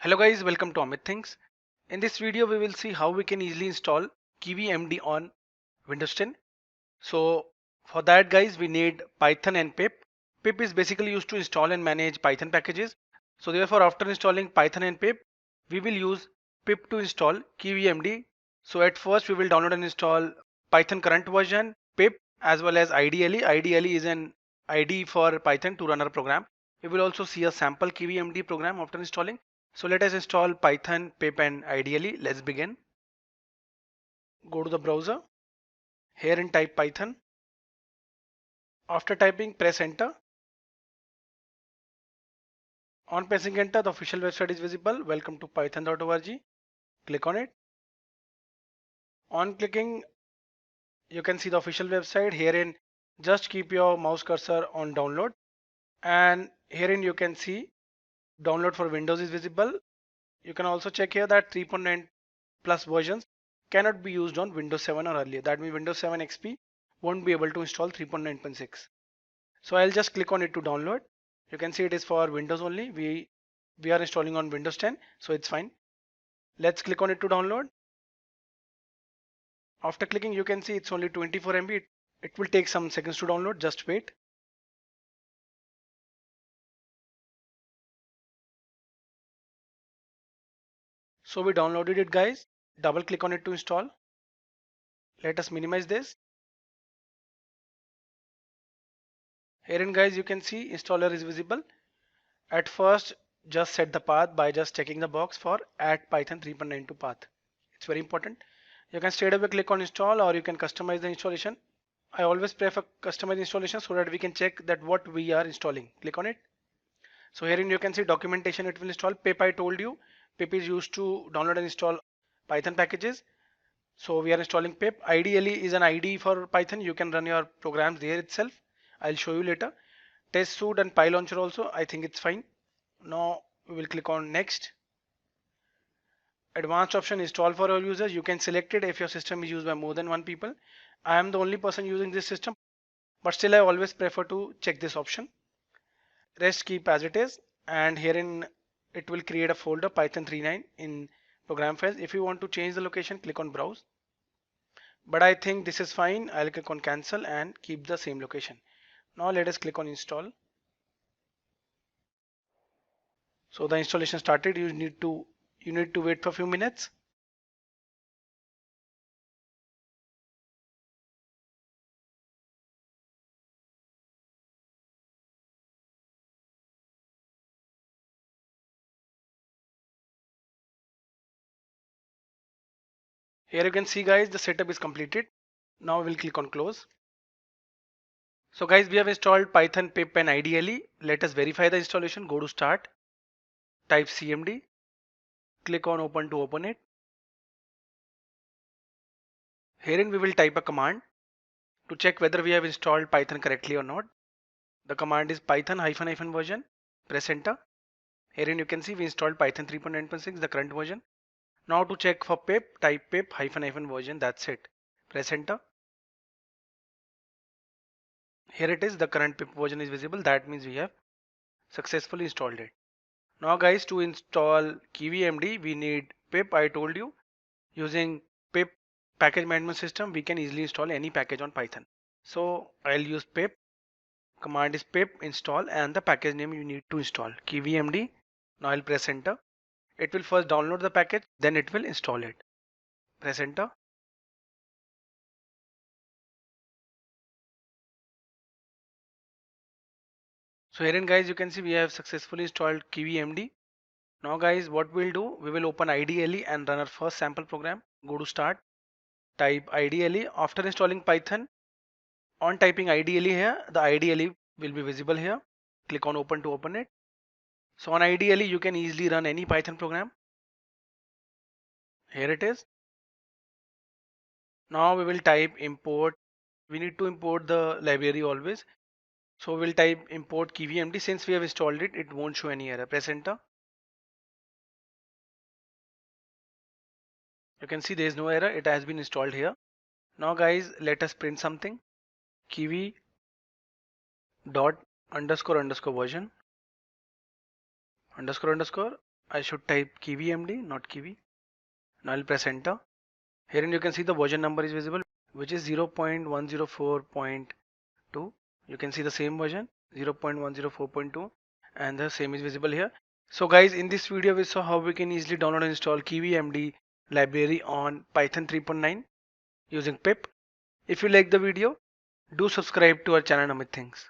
Hello guys, welcome to Amit Things. In this video, we will see how we can easily install KivyMD on Windows 10. So for that guys, we need Python and pip. Pip is basically used to install and manage Python packages. So therefore, after installing Python and pip, we will use pip to install KivyMD. So at first, we will download and install Python current version, pip as well as IDLE. IDLE is an IDE for Python to run our program. We will also see a sample KivyMD program after installing. So let us install Python, pip and IDLE. Let's begin. Go to the browser. Here and type Python. After typing, press enter. On pressing enter, the official website is visible. Welcome to python.org. Click on it. On clicking, you can see the official website. Herein, just keep your mouse cursor on download. And herein you can see download for Windows is visible. You can also check here that 3.9 plus versions cannot be used on Windows 7 or earlier. That means Windows 7 XP won't be able to install 3.9.6. So I'll just click on it to download. You can see it is for Windows only. We are installing on Windows 10, so it's fine. Let's click on it to download. After clicking, you can see it's only 24 MB. It will take some seconds to download. Just wait. So we downloaded it, guys. Double click on it to install. Let us minimize this. Herein, guys, you can see installer is visible. At first, just set the path by just checking the box for add Python 3.92 path. It's very important. You can straight away click on install or you can customize the installation. I always prefer customize installation so that we can check that what we are installing. Click on it. So herein you can see documentation it will install. Pip I told you. Pip is used to download and install Python packages. So we are installing pip. Ideally is an IDE for Python. You can run your programs there itself. I'll show you later. Test suite and PyLauncher also. I think it's fine. Now we will click on next. Advanced option install for all users. You can select it if your system is used by more than one people. I am the only person using this system, but still I always prefer to check this option. Rest keep as it is, and herein it will create a folder Python 3.9 in program files. If you want to change the location, click on browse. But I think this is fine. I'll click on cancel and keep the same location. Now let us click on install. So the installation started. You need to wait for a few minutes. Here you can see guys the setup is completed. Now we'll click on close. So guys, we have installed Python, pip and IDLE. Let us verify the installation. Go to start, type CMD, click on open to open it. Herein we will type a command to check whether we have installed Python correctly or not. The command is python -- version. Press enter. Herein you can see we installed Python 3.9.6, the current version. Now to check for pip, type pip -- version. That's it. Press enter. Here it is. The current pip version is visible. That means we have successfully installed it. Now guys, to install KivyMD, we need pip. I told you, using pip package management system, we can easily install any package on Python. So I'll use pip. Command is pip install and the package name you need to install KivyMD. Now I'll press enter. It will first download the package, then it will install it. Press enter. So herein guys, you can see we have successfully installed KivyMD. Now guys, what we'll do, we will open IDLE and run our first sample program. Go to start, type IDLE. After installing Python, on typing IDLE here, the IDLE will be visible here. Click on open to open it. So on IDLE, you can easily run any Python program. Here it is. Now we will type import. We need to import the library always. So we'll type import KivyMD. Since we have installed it, it won't show any error. Press enter. You can see there is no error. It has been installed here. Now guys, let us print something. Kivy dot underscore underscore version underscore underscore I should type KivyMD, not Kiwi. Now I'll press enter. Here you can see the version number is visible, which is 0.104.2. You can see the same version 0.104.2 and the same is visible here. So guys, in this video we saw how we can easily download and install KivyMD library on Python 3.9 using pip. If you like the video, do subscribe to our channel Amit Thinks.